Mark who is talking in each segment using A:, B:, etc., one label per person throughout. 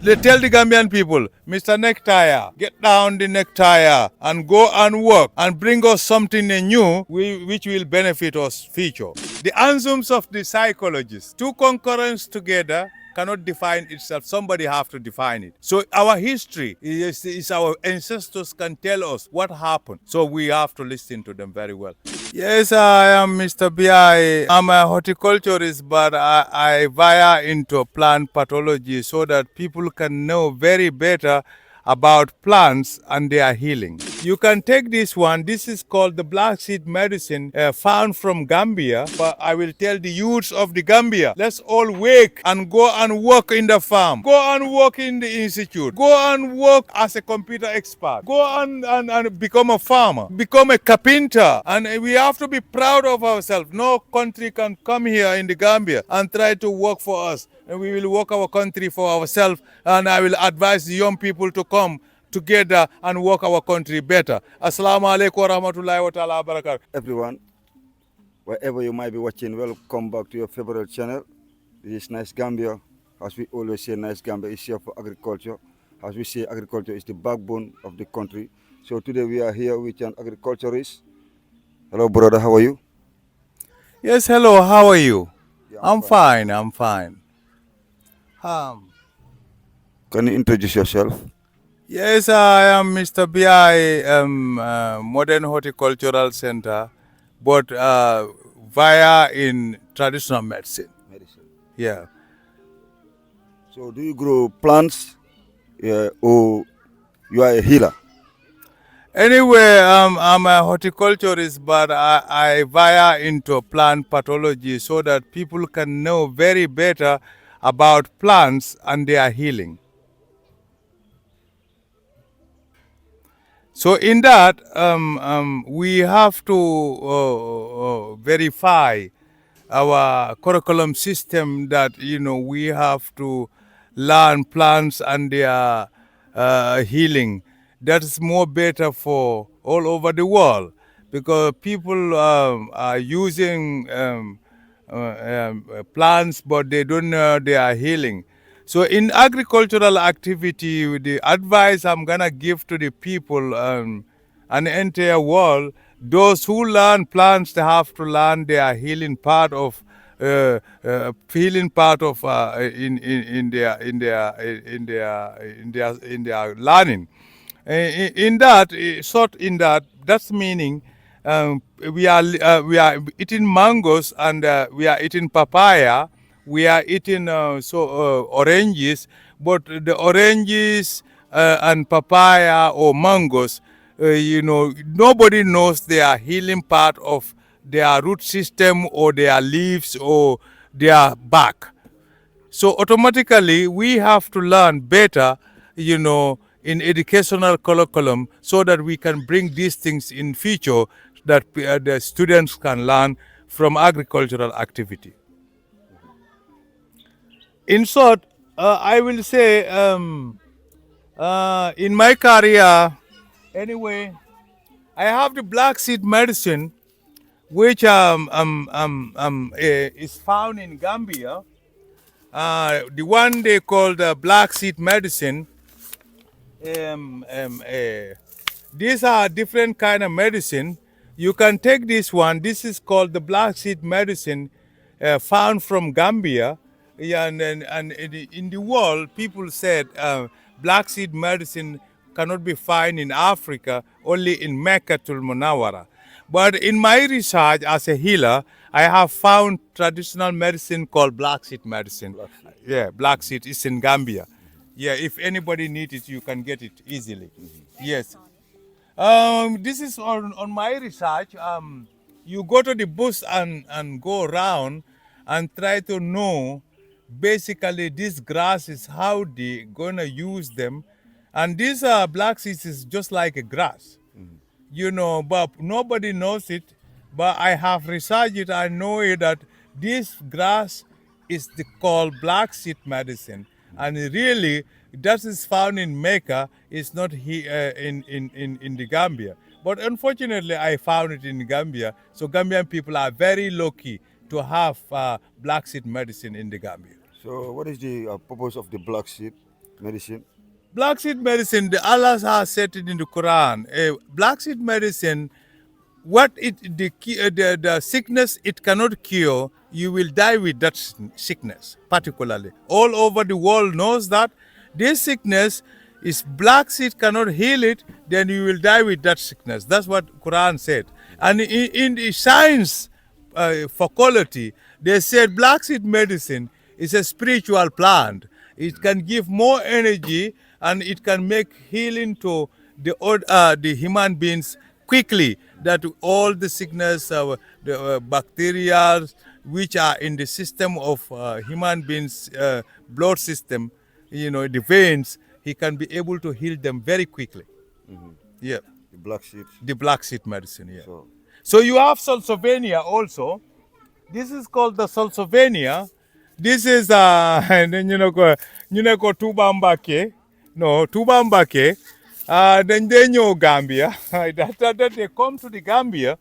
A: They tell the Gambian people, Mr. Necktie, get down the necktie and go and work and bring us something new which will benefit us future. The anthems of the psychologists, two concurrents together cannot define itself. Somebody have to define it. So our history is our ancestors can tell us what happened. So we have to listen to them very well. Yes, I am Mr. B.I. I'm a horticulturist, but I via into plant pathology so that people can know very better about plants and their healing. You can take this one. This is called the black seed medicine found from Gambia. But I will tell the youths of the Gambia, let's all wake and go and work in the farm. Go and work in the institute. Go and work as a computer expert. Go and become a farmer. Become a carpenter. And we have to be proud of ourselves. No country can come here in the Gambia and try to work for us. And we will work our country for ourselves. And I will advise the young people to come together and work our country better. Assalamu alaikum wa rahmatullahi wa ta'ala wa barakatuh.
B: Everyone, wherever you might be watching, welcome back to your favorite channel. This is Nice Gambia. As we always say, Nice Gambia is here for agriculture. As we say, agriculture is the backbone of the country. So today we are here with an agriculturist. Hello, brother, how are you?
A: Yes, hello, how are you?
B: Yeah,
A: I'm fine, I'm fine.
B: Can you introduce yourself?
A: Yes, I am Mr. B.I. Modern Horticultural Center, but via in traditional medicine. Yeah.
B: So do you grow plants or you are a healer?
A: Anyway, I'm a horticulturist, but I via into plant pathology so that people can know very better about plants and their healing. So in that, we have to verify our curriculum system that, we have to learn plants and their healing. That's more better for all over the world because people are using plants, but they don't know they are healing. So in agricultural activity, the advice I'm gonna give to the people and the entire world, those who learn plants, they have to learn their healing part of in their learning. That's meaning we are eating mangoes and we are eating papaya. We are eating oranges, but the oranges and papaya or mangoes, nobody knows their healing part of their root system or their leaves or their bark. So automatically we have to learn better, in educational curriculum so that we can bring these things in future that the students can learn from agricultural activity. In short, I will say in my career, anyway, I have the black seed medicine, which is found in Gambia. The one they call the black seed medicine. These are different kind of medicine. You can take this one. This is called the black seed medicine, found from Gambia. Yeah, and in the world, people said black seed medicine cannot be found in Africa, only in Mecca to Munawara. But in my research as a healer, I have found traditional medicine called black seed medicine. Yeah, black seed is in Gambia. Yeah, if anybody needs it, you can get it easily. Yes. This is on my research. You go to the bush and go around and try to know basically these grasses, how they gonna use them. And these black seeds is just like a grass, but nobody knows it. But I have researched it. I know it that this grass is called black seed medicine, and really that is found in Mecca. It's not here in the Gambia. But unfortunately, I found it in Gambia. So Gambian people are very lucky to have black seed medicine in the Gambia.
B: So what is the purpose of the black seed? medicine.
A: Black seed medicine, the Allah has said it in the Quran. Black seed medicine, what it the sickness it cannot cure, you will die with that sickness. Particularly, all over the world knows that this sickness is black seed cannot heal it, then you will die with that sickness. That's what Quran said. And in the science for quality, they said black seed medicine is a spiritual plant. It can give more energy and it can make healing to the human beings quickly. That all the sickness, the bacteria which are in the system of human beings, blood system, the veins, he can be able to heal them very quickly. Yeah,
B: The black seed.
A: the black seed medicine. Yeah.
B: So
A: So you have Salsovania also. This is called the Salsovania. This is and then ko Tubambake. No, Tubambake. Then they know Gambia. that they come to the Gambia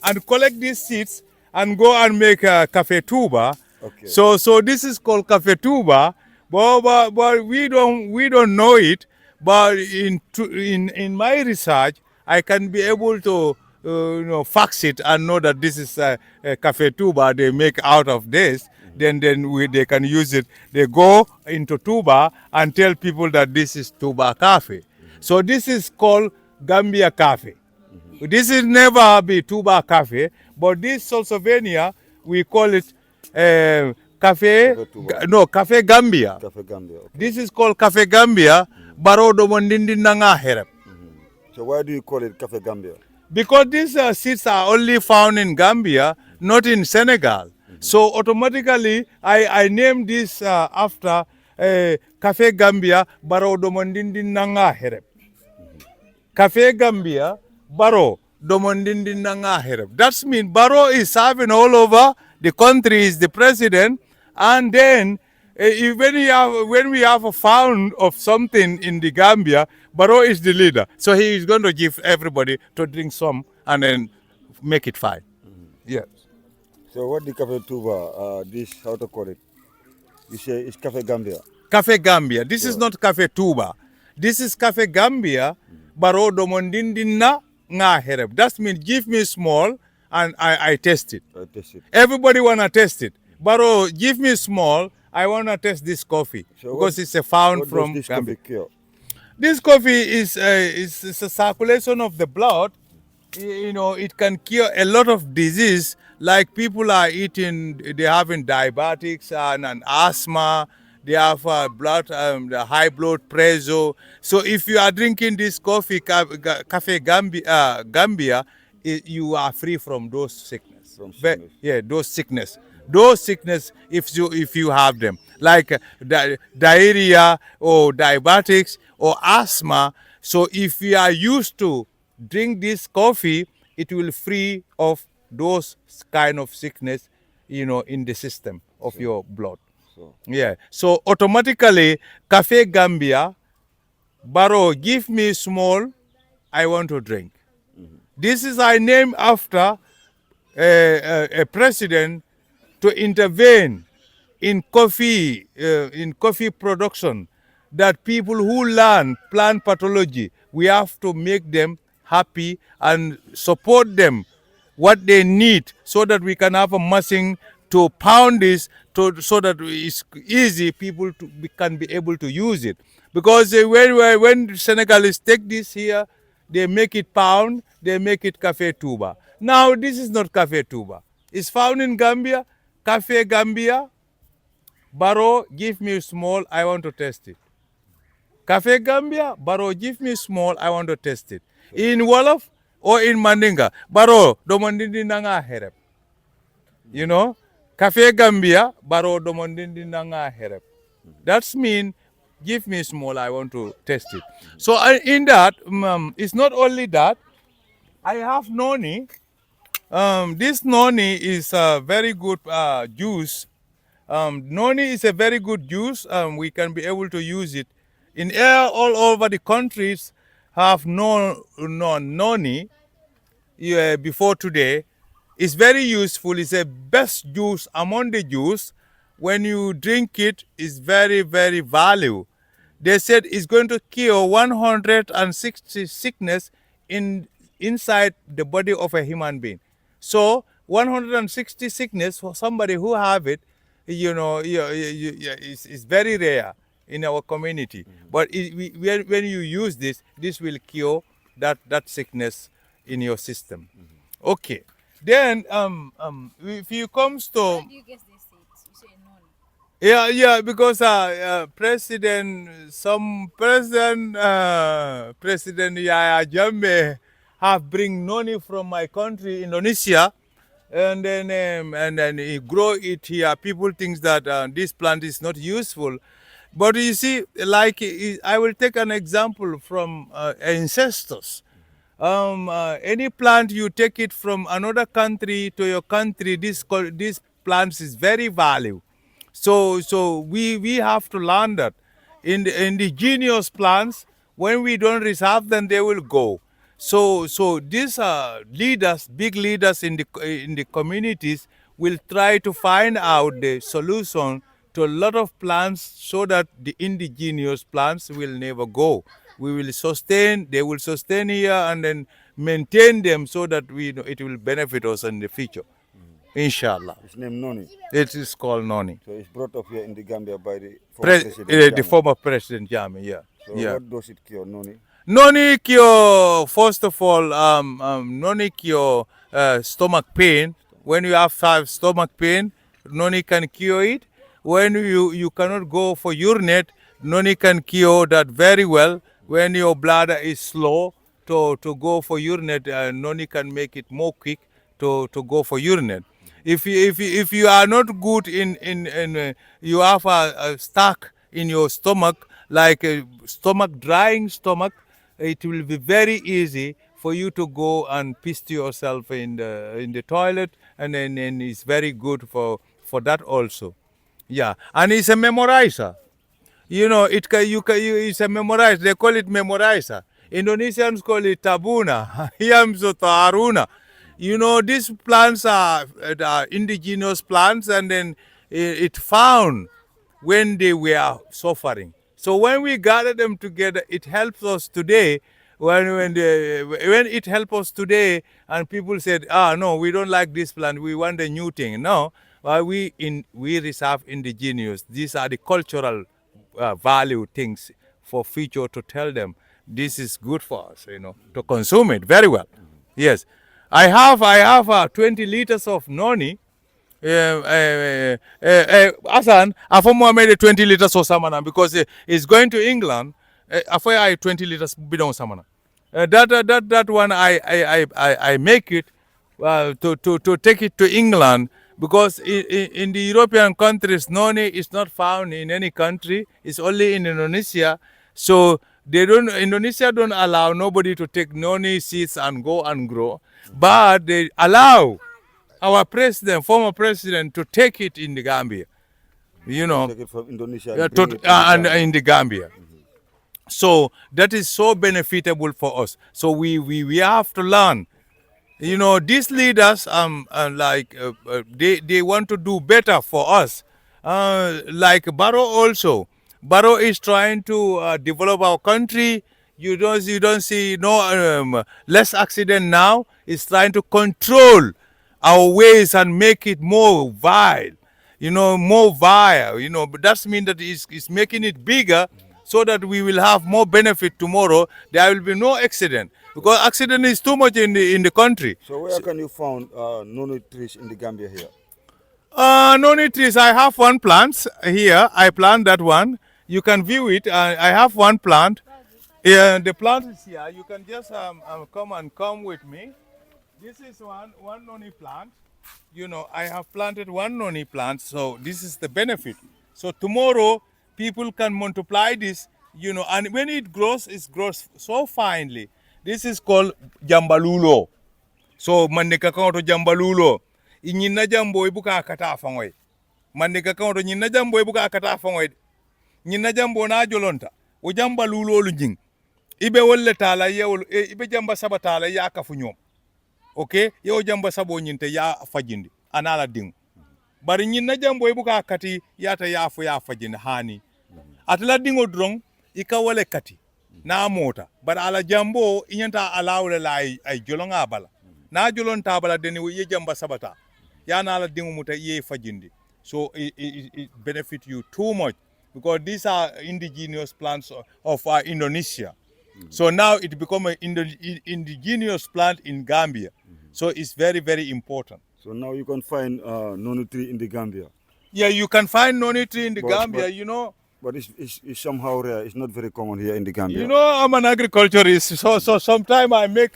A: and collect these seeds and go and make a cafe tuba.
B: okay.
A: So this is called cafe tuba, but we don't know it. But in my research, I can be able to fax it and know that this is a cafe tuba they make out of this. Then they can use it. They go into tuba and tell people that this is tuba cafe. So this is called Gambia cafe. This is never be Tuba Cafe, but this Salsovania, we call it Cafe,
B: Cafe Tuba.
A: no, Cafe Gambia.
B: Cafe Gambia. Okay.
A: This is called Cafe Gambia, Barodo Mondindi Nanga Herep.
B: So why do you call it Cafe Gambia?
A: Because these seeds are only found in Gambia, not in Senegal. So automatically, I named this after Cafe Gambia, Barodo Mondindi Nanga Herep. Cafe Gambia, Baro, Domondindi Nanga Hereb. That means Baro is serving all over the country, is the president, and then when we have a found of something in the Gambia, Baro is the leader. So he is going to give everybody to drink some and then make it fine. Yes.
B: So what the Cafe Tuba, this, how to call it? You say it's Cafe Gambia.
A: Cafe Gambia. This is not Cafe Tuba. This is Cafe Gambia, Baro Domondindina Nga Hereb. That means give me small and I test it.
B: I taste it.
A: Everybody wanna test it. Baro, give me small. I wanna test this coffee
B: So
A: because it's a found
B: What
A: from
B: does this
A: Gambia.
B: coffee cure?
A: This coffee is a circulation of the blood. It can cure a lot of disease. Like people are eating, they having diabetics and asthma. They have the high blood pressure. So if you are drinking this coffee, Cafe Gambia, you are free from those sickness.
B: From sickness.
A: Yeah, those sickness. Those sickness, if you have them, like diarrhea or diabetics or asthma. So if you are used to drink this coffee, it will free of those kind of sickness, in the system of your blood.
B: So
A: Yeah. So automatically, Cafe Gambia, Baro, give me small. I want to drink. This is I name after a president to intervene in coffee production. That people who learn plant pathology, we have to make them happy and support them what they need so that we can have a machine to pound this so that it's easy people can be able to use it. Because when Senegalese take this here, they make it pound, they make it cafe tuba. Now this is not cafe tuba. It's found in Gambia, Cafe Gambia. Baro, give me small, I want to test it. Cafe Gambia, Baro, give me small, I want to test it. In Wolof or in Mandinga, Baro, domandindi nanga herep. Cafe Gambia, Baro, domandindi nanga herep. That's mean, give me small, I want to test it. So in that, it's not only that, I have noni. This noni is a very good juice. Noni is a very good juice. We can be able to use it in all over the countries. Have noni before today. It's very useful. It's a best juice among the juice. When you drink it, it's very very value. They said it's going to cure 160 sickness inside the body of a human being. So 160 sickness for somebody who have it, is very rare in our community. But when you use this, this will cure that sickness in your system. Okay. Then if you comes to
C: Where do you guess this seeds? You say none.
A: yeah, because President Yaya Jammeh have bring noni from my country, Indonesia, and then he grow it here. People think that this plant is not useful, but you see, like I will take an example from ancestors. Any plant you take it from another country to your country, this plants is very valuable. So we have to learn that in the indigenous plants, when we don't reserve them, they will go. So these leaders, big leaders in the communities, will try to find out the solution to a lot of plants so that the indigenous plants will never go. We will sustain, they will sustain here and then maintain them so that it will benefit us in the future. Inshallah.
B: It's named Noni.
A: It is called Noni.
B: So it's brought up here in the Gambia by the former President
A: The
B: Jammeh.
A: former President Jammeh, yeah.
B: So
A: Yeah.
B: what does it cure, Noni?
A: Noni cure, first of all, noni cure stomach pain. When you have stomach pain, noni can cure it. When you cannot go for urinate, noni can cure that very well. When your bladder is slow to go for urinate, noni can make it more quick to go for urinate. If you are not good in you have a stuck in your stomach, like a drying stomach, it will be very easy for you to go and piss yourself in the toilet, and then it's very good for that also. Yeah, and it's a memorizer. It's a memorizer. They call it memorizer. Indonesians call it tabuna. Yamzoto aruna. These plants are indigenous plants, and then it found when they were suffering. So when we gather them together, it helps us today. When it helps us today, and people said, no, we don't like this plant, we want a new thing. No, we reserve indigenous. These are the cultural value things for future to tell them this is good for us, to consume it very well. Yes, I have 20 liters of noni. Asan, I made 20 liters of samana because it's going to England. I 20 liters bidon samana. That one I make it to take it to England, because in the European countries, noni is not found in any country. It's only in Indonesia. So Indonesia don't allow nobody to take noni seeds and go and grow, but they allow our former president, to take it in the Gambia.
B: Take it from Indonesia and
A: To,
B: bring it in the
A: and
B: Gambia.
A: in the Gambia. So that is so benefitable for us. So we have to learn. These leaders they want to do better for us. Like Barrow also. Barrow is trying to develop our country. You don't see less accident now. It's trying to control our ways and make it more vile. More vile. But that means that it's making it bigger, so that we will have more benefit tomorrow. There will be no accident, because accident is too much in the country.
B: So where can you find Noni trees in the Gambia here?
A: Noni trees, I have one plant here. I plant that one. You can view it. I have one plant. Yeah, the plant is here. You can just come with me. This is one noni plant. I have planted one noni plant, so this is the benefit. So tomorrow, people can multiply this, and when it grows so finely. This is called jambalulo. So mandika kaunto jambalulo. Inyina jambo ibuka akata fangoy. Mandika kaunto nyina jambo ibuka akata fangoy. Nyina jambo na jolonta. O jambalulo lunjing. Ibe wolle tala yewol ibe jamba saba tala ya kafu nyom. Okay, yo jamba sabo nyinte ya fajindi anala ding. Bari nyina jambo ibuka akati yata ya fajindi hani. Atla dingo drong ika wale kati na mota but ala jambo inyanta alawle la ay jolonga bala na jolon ta bala deni ye jamba sabata yana ala dingu muta ye fajindi so it benefit you too much because these are indigenous plants of Indonesia. So now it become an indigenous plant in Gambia. So it's very, very important.
B: So now you can find noni tree in the Gambia.
A: Yeah, you can find noni tree in the
B: But-
A: Gambia,
B: but-
A: you know.
B: But it's somehow rare. It's not very common here in the Gambia.
A: You know, I'm an agriculturist, so sometimes I make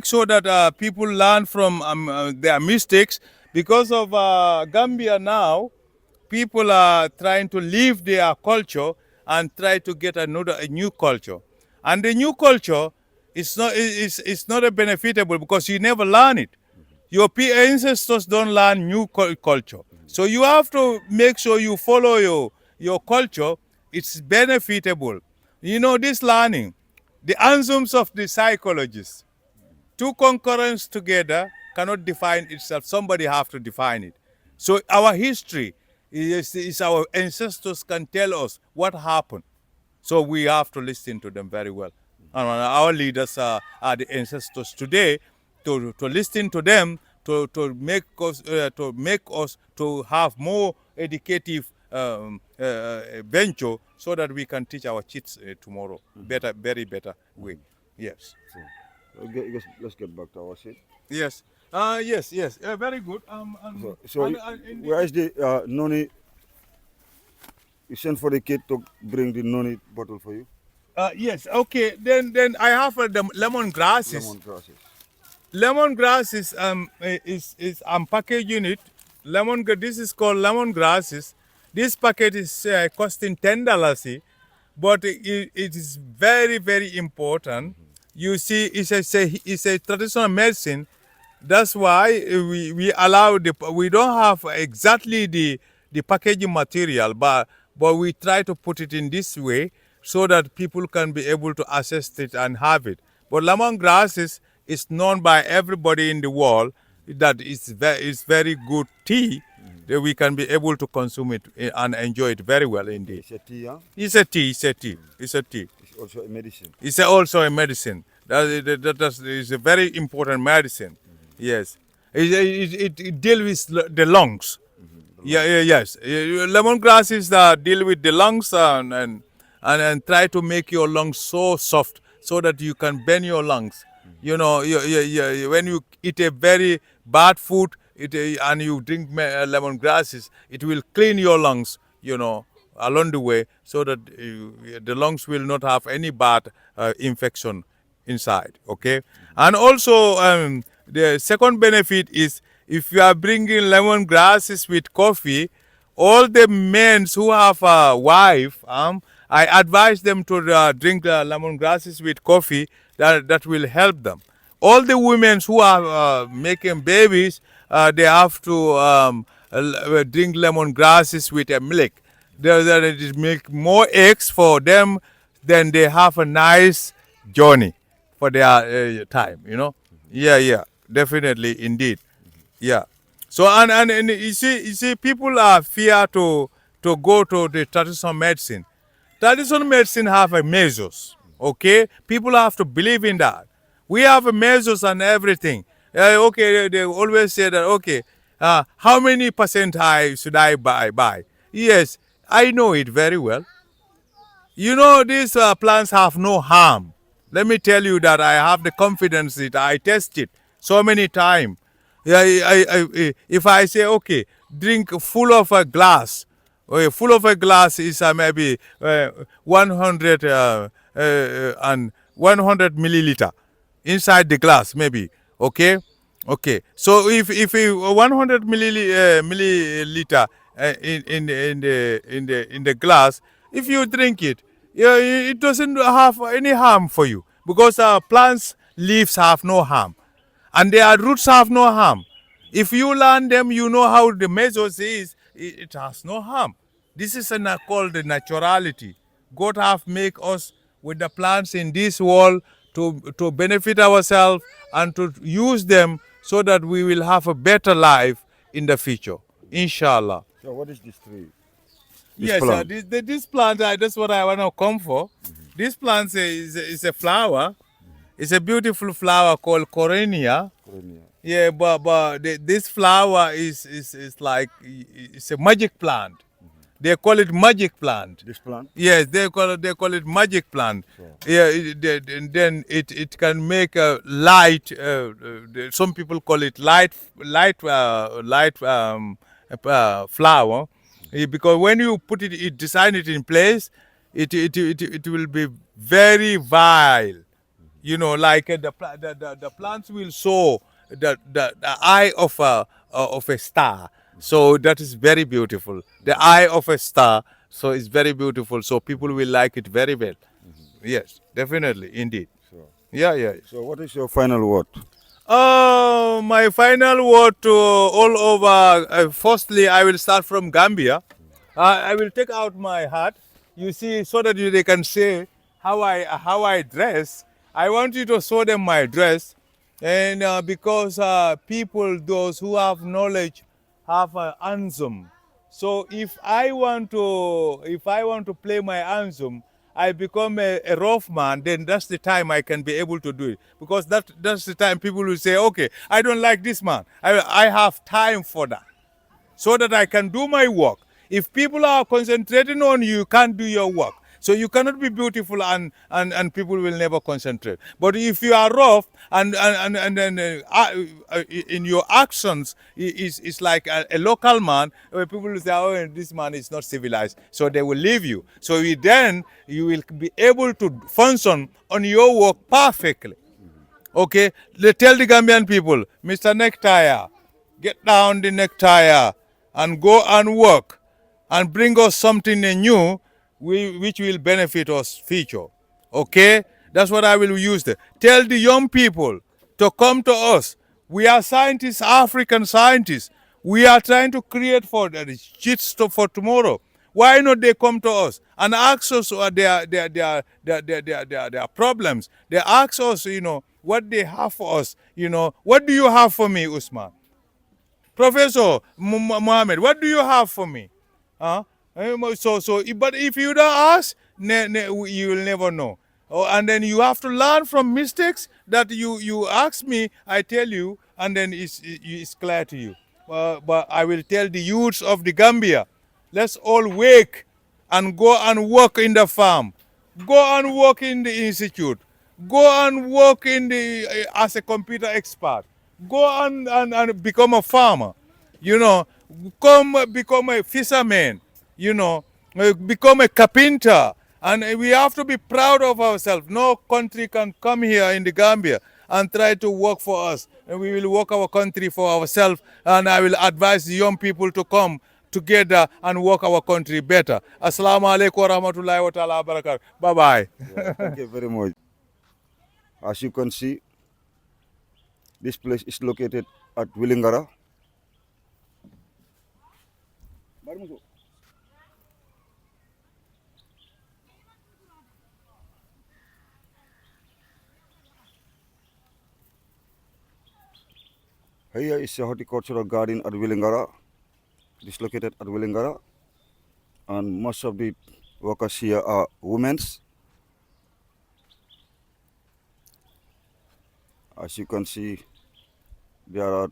A: sure that people learn from their mistakes because of Gambia now. People are trying to leave their culture and try to get a new culture, and the new culture is not a benefitable because you never learn it. Your ancestors don't learn new culture. So you have to make sure you follow your culture. It's benefitable. You know, this learning, the anthems of the psychologists, two concurrents together cannot define itself. Somebody have to define it. So our history is our ancestors can tell us what happened. So we have to listen to them very well. And our leaders are the ancestors today. To listen to them, to make us to have more educative venture, so that we can teach our kids tomorrow very better way. Yes.
B: Let's get back to our seat.
A: Yes. Yes. Very good.
B: So where is the noni? You sent for the kid to bring the noni bottle for you.
A: Yes. Okay. Then I have the lemongrasses.
B: Lemongrasses.
A: Lemongrass is I'm packaging it. This is called lemongrasses. This packet is costing $10, but it is very, very important. You see, it's a traditional medicine. That's why we allow we don't have exactly the packaging material, but we try to put it in this way so that people can be able to access it and have it. But lemongrass is known by everybody in the world that it's very good tea, that we can be able to consume it and enjoy it very well indeed.
B: It's a tea, huh?
A: It's a tea. It's a tea. It's a tea.
B: It's also a medicine.
A: It's also a medicine. That is a very important medicine. Yes. It deals with the lungs. Yes. Lemongrasses deal with the lungs and try to make your lungs so soft so that you can bend your lungs. You know, when you eat a very bad food and you drink lemongrasses, it will clean your lungs, you know, along the way, so that the lungs will not have any bad infection inside. Okay. And also the second benefit is, if you are bringing lemongrasses with coffee, all the men who have a wife, I advise them to drink lemongrasses with coffee. That will help them. All the women who are making babies, they have to drink lemongrasses with milk. It make more eggs for them, then they have a nice journey for their time, you know. Yeah, definitely, indeed. Yeah. So and you see, people are fear to go to the traditional medicine. Traditional medicine have a measures. Okay, people have to believe in that. We have a measures and everything. Okay, they always say that. Okay, how many percent high should I buy? Yes, I know it very well. You know, these plants have no harm. Let me tell you that I have the confidence that I test it so many times. Yeah, if I say, okay, drink full of a glass, full of a glass is maybe 100 and 100 milliliter inside the glass, maybe. Okay. So if 100 milliliter in the glass, if you drink it, it doesn't have any harm for you, because plants leaves have no harm and their roots have no harm. If you learn them, you know how the measures is, it has no harm. This is called the naturality. God have make us with the plants in this world to benefit ourselves and to use them so that we will have a better life in the future. Inshallah.
B: So what is this tree? This
A: Yes,
B: plant.
A: this plant, that's what I want to come for. This plant is a flower. It's a beautiful flower called corenia. Yeah, but this flower is like it's a magic plant. They call it magic plant.
B: This plant.
A: Yes, they call it magic plant.
B: Sure.
A: Yeah, and then it can make a light. Some people call it light flower, because when you put it design it in place, it will be very vile. Like the plants will show the eye of a star. So that is very beautiful. The eye of a star. So it's very beautiful. So people will like it very well. Yes, definitely, indeed.
B: Sure.
A: Yeah, yeah.
B: So what is your final word?
A: My final word to all over. Firstly, I will start from Gambia. I will take out my hat. You see, so that they can say how I dress. I want you to show them my dress, and because people, those who have knowledge, have an anthem. So if I want to play my anthem, I become a rough man, then that's the time I can be able to do it. Because that's the time people will say, okay, I don't like this man. I have time for that so that I can do my work. If people are concentrating on you, you can't do your work. So you cannot be beautiful and people will never concentrate. But if you are rough and then in your actions is like a local man, where people will say, oh, this man is not civilized. So they will leave you. So then you will be able to function on your work perfectly. Okay, tell the Gambian people, Mr. Necktie, get down the necktie and go and work and bring us something new which will benefit us future. Okay, that's what I will use there. Tell the young people to come to us. We are scientists, African scientists. We are trying to create for the shit stuff for tomorrow. Why not they come to us and ask us their problems? They ask us, what they have for us. What do you have for me, Usman? Professor Mohammed, what do you have for me? Huh? But if you don't ask, you will never know. Oh, and then you have to learn from mistakes that you ask me, I tell you, and then it's clear to you. But I will tell the youths of the Gambia, let's all wake and go and work in the farm. Go and work in the institute. Go and work as a computer expert. Go and become a farmer. You know, become a fisherman. Become a carpenter. And we have to be proud of ourselves. No country can come here in the Gambia and try to work for us. And we will work our country for ourselves. And I will advise the young people to come together and work our country better. Assalamu alaikum wa rahmatullahi wa ta'ala wa barakatuh. Bye-bye.
B: Yeah, thank you very much. As you can see, this place is located at Willingara. Here is a horticultural garden at Willingara. It is located at Willingara, and most of the workers here are women. As you can see, there are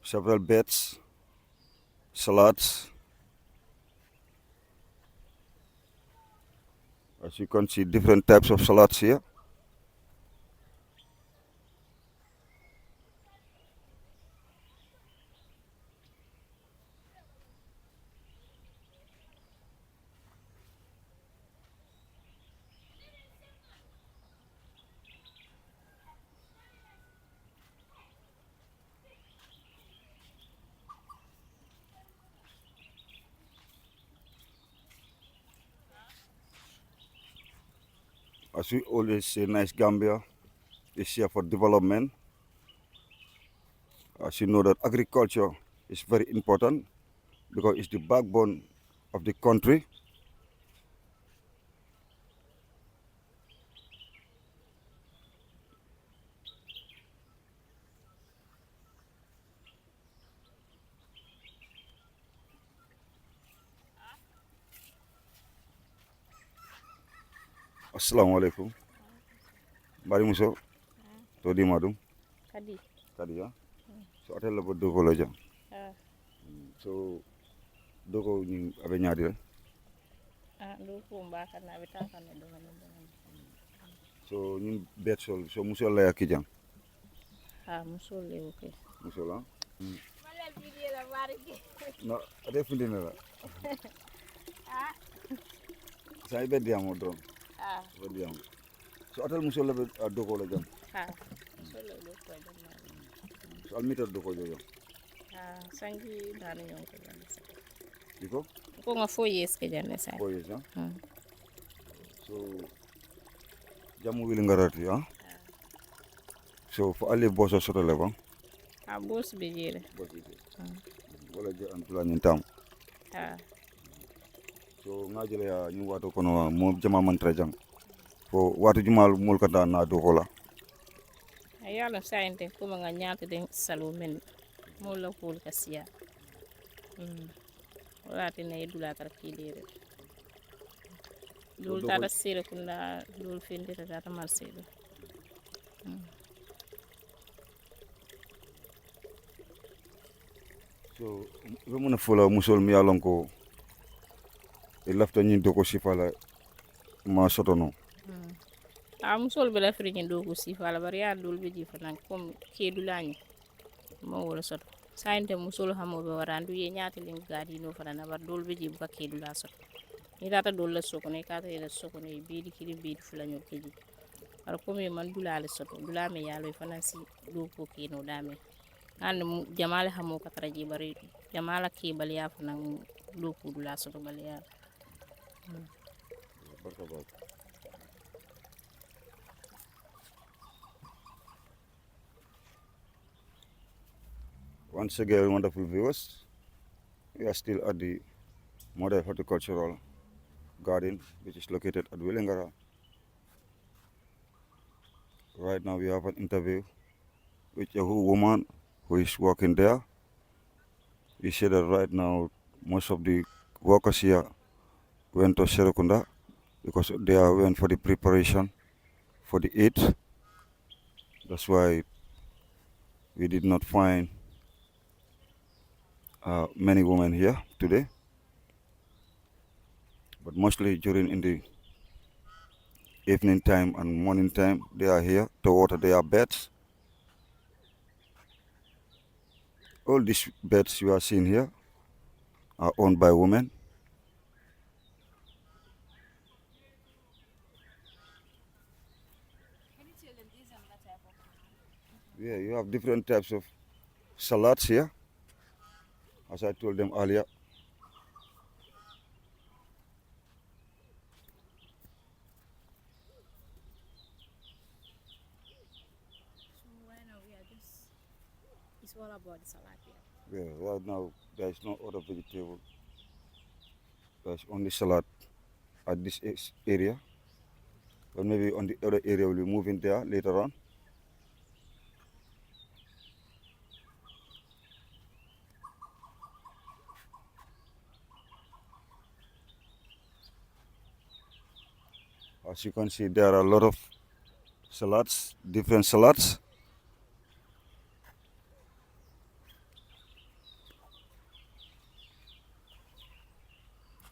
B: several beds, salads. As you can see, different types of salads here. As we always say, nice Gambia is here for development. As you know that agriculture is very important because it's the backbone of the country. assalamu alaikum. Bari muso to di madum
C: Kadi.
B: kadi ya. So atel la boddo ko la jam.
C: Ah,
B: So doko ni abe nyaadi la.
C: do ko mbaka na bita kan do ngam.
B: So ñun bet sol so muso la yakki jam.
C: Musul le okay.
B: Muso la.
C: Malal video la bari ki.
B: No ade fundina la. Sai be diamo don. Be diamo. So atel muso la doko la jam.
C: Musul le do ko jam.
B: So al meter doko jojo.
C: Sangi dani yon ko jam.
B: Diko?
C: Ko nga 4 years ke jam sa.
B: 4 years, So jamu wili ngarati, So for alle boss soto le bang.
C: Boss be jere.
B: Boss ite. Wala je antula nyintam. So ngajele ya ñu wato kono mo jama man trajang. Fo watu jumal mul kata na do kola.
C: Yalla sayente ko nga nyaata den salo men mo la ko ka siya. Wala tine dula tar kilere. Dul tata sire kunda dul finde tata marsedo.
B: So be mona fola musol mi yalon ko e lafta ñi do ko sifala ma soto no.
C: Musol be la fri ñi do ko sifala bari ya dul be ji fanan kom ke dulañi mo wala soto. Sayente musol hamo be warandu ye nyaati ling gadi no fana bar dul be ji ba ke dula soto. Ni tata dol la soko ne kata ila soko ne beedi kiri beedi fula ñol keji ar ko me man dula le soto dula me yalo fana si do ko ke no dame an jamale hamo ka taraji bari jamala ke bal ya fana do ko dula soto bal ya
B: Barka ba. Once again, wonderful viewers, we are still at the Model Horticultural Garden, which is located at Willingara. Right now, we have an interview with a woman who is working there. We said that right now, most of the workers here went to Serekunda because they are went for the preparation for the Eid. That's why we did not find many women here today. But mostly during in the evening time and morning time, they are here to water their beds. All these beds you are seeing here are owned by women. Yeah, you have different types of salads here, as I told them earlier.
C: right now we are just it's all about the salad here.
B: Yeah, right now there is no other vegetable. There's only salad at this area. But maybe on the other area we'll be moving there later on. As you can see, there are a lot of salads, different salads.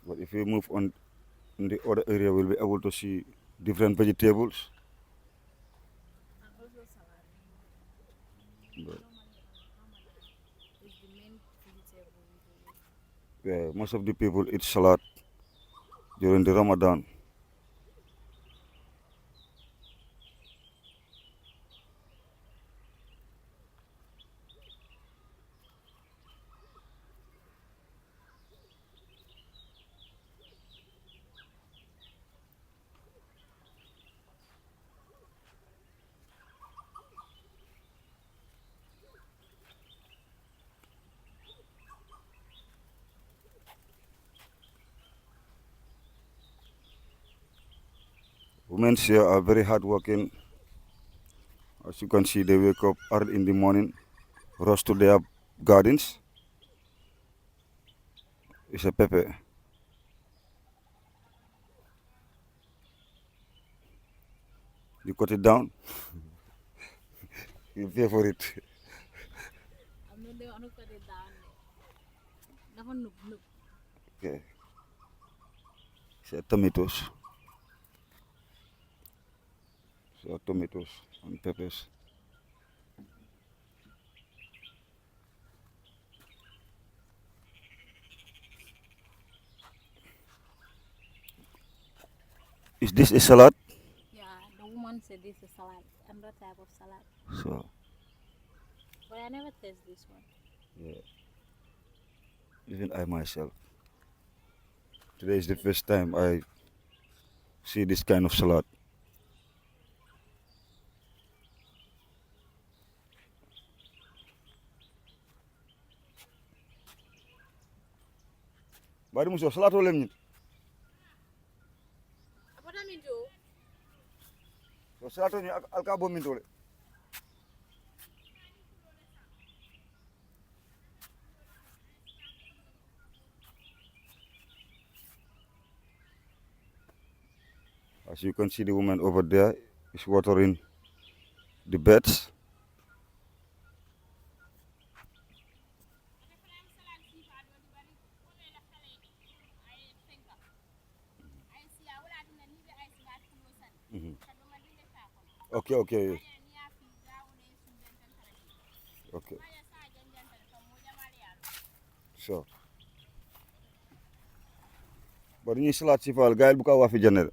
B: But if we move on in the other area, we'll be able to see different vegetables.
C: And also salad
B: But,
C: is the main vegetable we do.
B: yeah, most of the people eat salad during the Ramadan. Women here are very hardworking. As you can see, they wake up early in the morning, rush to their gardens. It's a pepper. You cut it down. You pay for it.
C: am na de onu ko de daan dafa nub nub
B: Okay. So tomatoes. So tomatoes and peppers. Is this a salad?
C: yeah the woman said this is salad another type of salad
B: So
C: but I never taste this one
B: yeah. Even I myself. Today is the first time I see this kind of salad. Bari muso salad olem ni.
C: apa tamin jo
B: So salad ni alka bo min tole. As you can see, the woman over there is watering the beds. Mhm. Okay, okay, okay. So, but ni salad si fal gael buka wafi janere.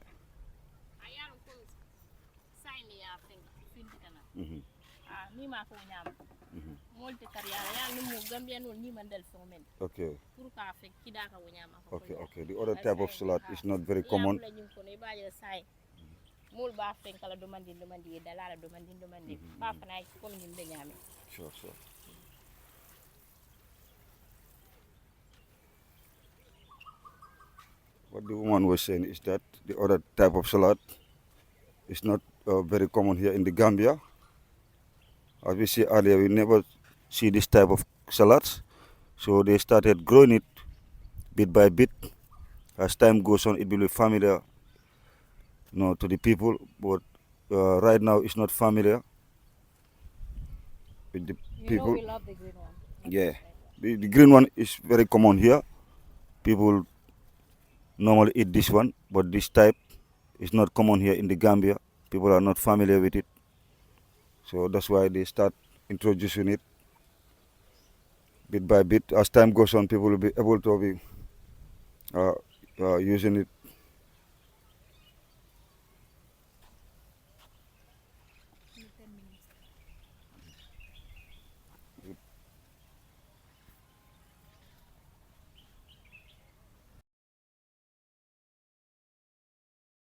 B: Mhm.
C: ni ma ko nyam molte kariya ya ni mo gambia no ni man dal fo men
B: Okay,
C: pour ka fe kida ka nyama ko
B: okay, okay. The other type of salad is not very common.
C: la nyum ko ne ba ya sai mul ba fe kala do mandi dalala do mandi ba fa nay ko nyum be nyame
B: Sure, sure. What the woman was saying is that the other type of salad is not very common here in the Gambia. As we see earlier, we never see this type of salads. So they started growing it bit by bit. As time goes on, it will be familiar, to the people. But right now, it's not familiar with the people.
C: we love the green one
B: Yeah, the green one is very common here. People normally eat this one, but this type is not common here in the Gambia. People are not familiar with it, so that's why they start introducing it bit by bit. As time goes on, people will be able to be using it.